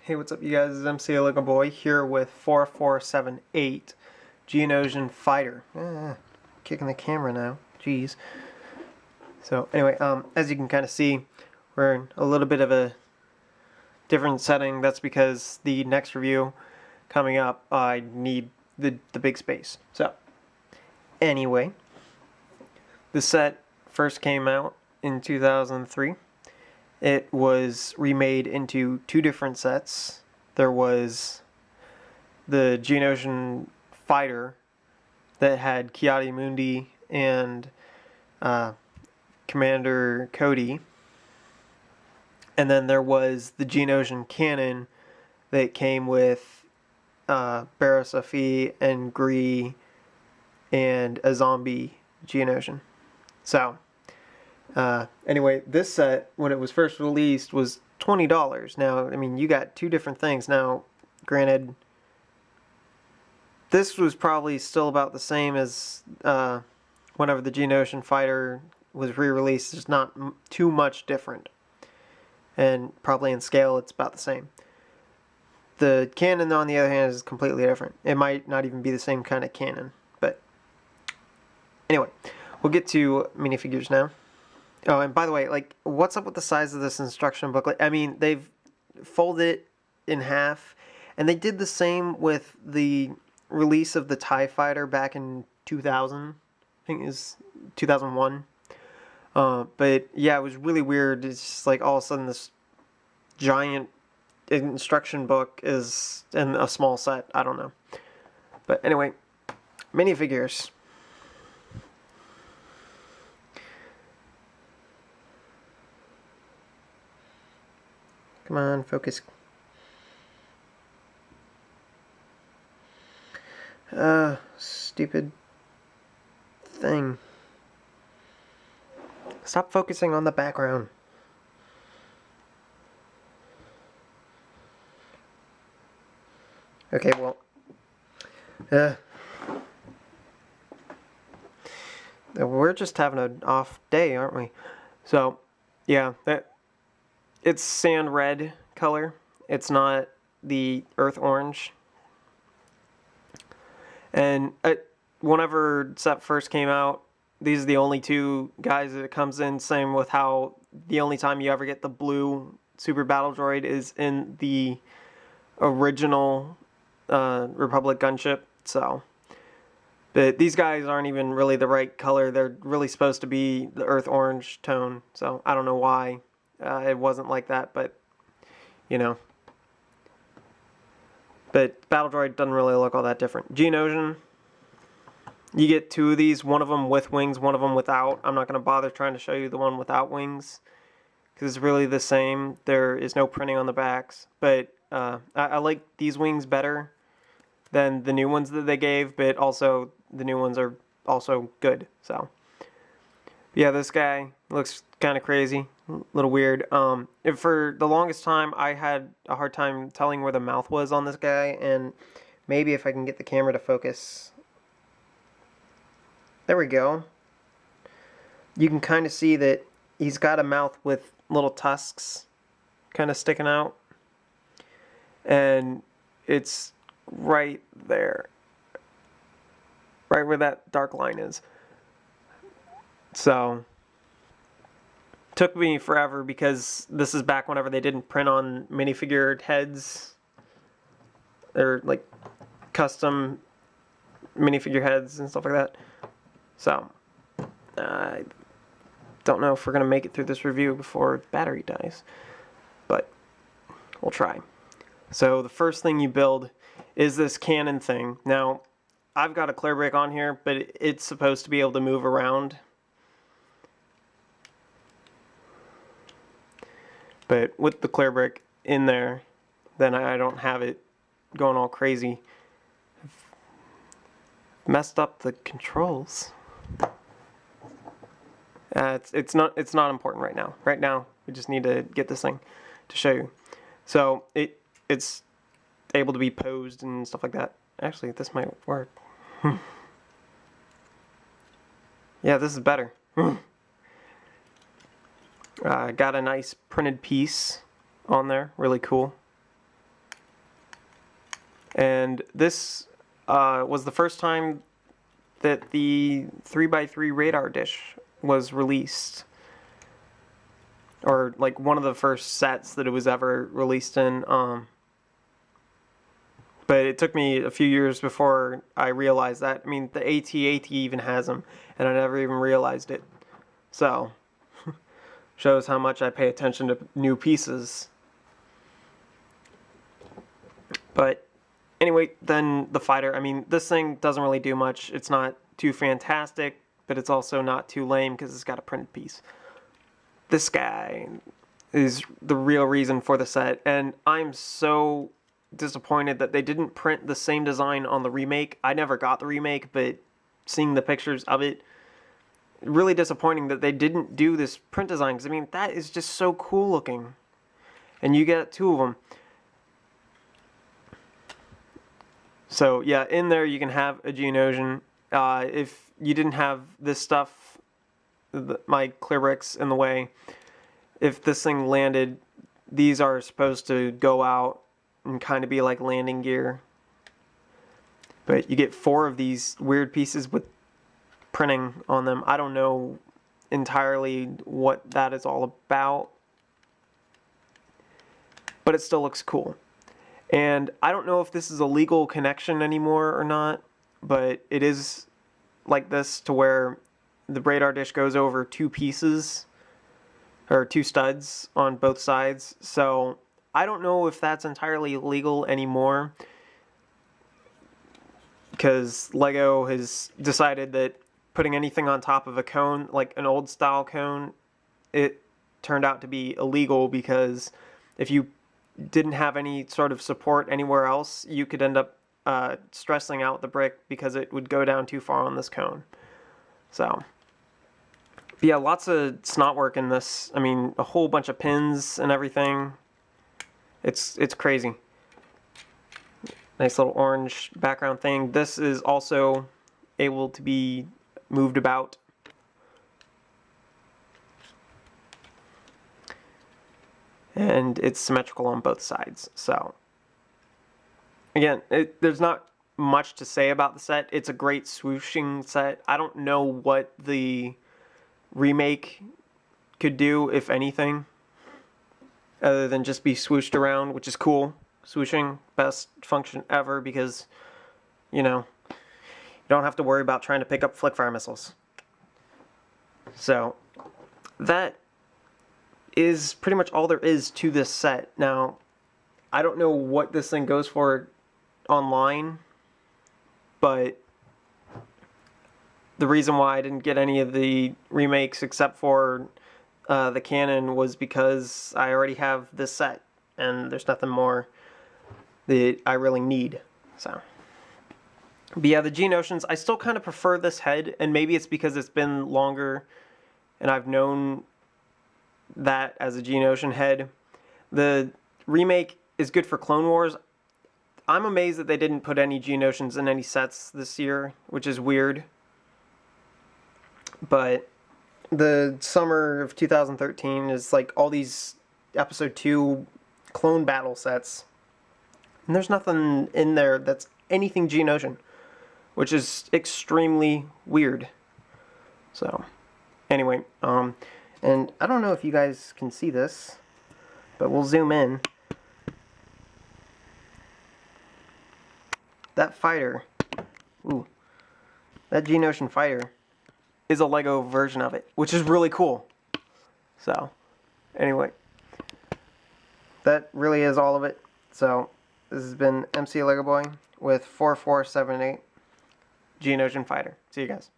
Hey, what's up you guys? It's MCLegoboy here with 4478 Geonosian Fighter. Kicking the camera now. Jeez. So anyway, as you can kind of see, we're in a little bit of a different setting. That's because the next review coming up, I need the big space. So anyway, the set first came out in 2003. It was remade into two different sets. There was the Geonosian Fighter that had Ki-Adi-Mundi and Commander Cody. And then there was the Geonosian Cannon that came with Barasafi and Gree and a zombie Geonosian. So anyway, this set, when it was first released, was $20. Now, I mean, you got two different things. Now, granted, this was probably still about the same as whenever the Geonosian Fighter was re-released. It's not too much different. And probably in scale, it's about the same. The cannon, on the other hand, is completely different. It might not even be the same kind of cannon. But anyway, we'll get to minifigures now. Oh, and by the way, like, what's up with the size of this instruction booklet? I mean, they've folded it in half, and they did the same with the release of the TIE Fighter back in 2000. I think it was 2001. But yeah, it was really weird. It's just like all of a sudden this giant instruction book is in a small set. I don't know. But anyway, minifigures. Come on, focus. Stupid thing. Stop focusing on the background. Okay, well. We're just having an off day, aren't we? So, yeah, it's sand red color. It's not the earth orange. And whenever set first came out, these are the only two guys that it comes in. Same with how the only time you ever get the blue Super Battle Droid is in the original Republic gunship. So, but these guys aren't even really the right color. They're really supposed to be the earth orange tone. So I don't know why it wasn't like that, but you know. But Battle Droid doesn't really look all that different. Geonosian. You get two of these, one of them with wings, one of them without. I'm not going to bother trying to show you the one without wings, because it's really the same. There is no printing on the backs. But I like these wings better than the new ones that they gave, but also the new ones are also good. So, yeah, this guy looks kind of crazy, a little weird. For the longest time, I had a hard time telling where the mouth was on this guy, and maybe if I can get the camera to focus. There we go. You can kind of see that he's got a mouth with little tusks kind of sticking out. And it's right there. Right where that dark line is. So, took me forever because this is back whenever they didn't print on minifigure heads. They're like custom minifigure heads and stuff like that. So, I don't know if we're going to make it through this review before battery dies, but we'll try. So the first thing you build is this cannon thing. Now, I've got a clear brick on here, but it's supposed to be able to move around. But with the clear brick in there, then I don't have it going all crazy. I've messed up the controls. It's not important right now. Right now, we just need to get this thing to show you. So it's able to be posed and stuff like that. Actually, this might work. Yeah, this is better. Got a nice printed piece on there, really cool. And this was the first time that the 3x3 radar dish was released. Or like one of the first sets that it was ever released in. But it took me a few years before I realized that. I mean, the AT-AT even has them, and I never even realized it. So, shows how much I pay attention to new pieces. But anyway, then the fighter. I mean, this thing doesn't really do much. It's not too fantastic, but it's also not too lame because it's got a printed piece. This guy is the real reason for the set, and I'm so disappointed that they didn't print the same design on the remake. I never got the remake, but seeing the pictures of it, really disappointing that they didn't do this print design, because I mean, that is just so cool looking. And you get two of them. So yeah, in there you can have a Geonosian. If you didn't have this stuff, my clear bricks in the way, if this thing landed, these are supposed to go out and kind of be like landing gear. But you get 4 of these weird pieces with printing on them. I don't know entirely what that is all about, but it still looks cool. And I don't know if this is a legal connection anymore or not, but it is like this to where the radar dish goes over 2 pieces, or 2 studs on both sides. So I don't know if that's entirely legal anymore, because Lego has decided that putting anything on top of a cone, like an old style cone, it turned out to be illegal, because if you didn't have any sort of support anywhere else, you could end up stressing out the brick because it would go down too far on this cone. So, but yeah, lots of snot work in this. I mean, a whole bunch of pins and everything. It's crazy. Nice little orange background thing. This is also able to be moved about. And it's symmetrical on both sides. So, again, there's not much to say about the set. It's a great swooshing set. I don't know what the remake could do, if anything, other than just be swooshed around, which is cool. Swooshing, best function ever, because, you know, you don't have to worry about trying to pick up flickfire missiles. So, that is pretty much all there is to this set. Now, I don't know what this thing goes for online, but the reason why I didn't get any of the remakes except for the canon was because I already have this set, and there's nothing more that I really need. So, but yeah, the Geonosians, I still kind of prefer this head, and maybe it's because it's been longer and I've known that as a Geonosian head. The remake is good for Clone Wars. I'm amazed that they didn't put any Geonosians in any sets this year, which is weird. But the summer of 2013 is like all these Episode 2 clone battle sets, and there's nothing in there that's anything Geonosian, which is extremely weird. So, anyway, and I don't know if you guys can see this, but we'll zoom in. That fighter, that Geonosian fighter is a Lego version of it, which is really cool. So, anyway, that really is all of it. So, this has been MCLegoboy with 4478 Geonosian fighter. See you guys.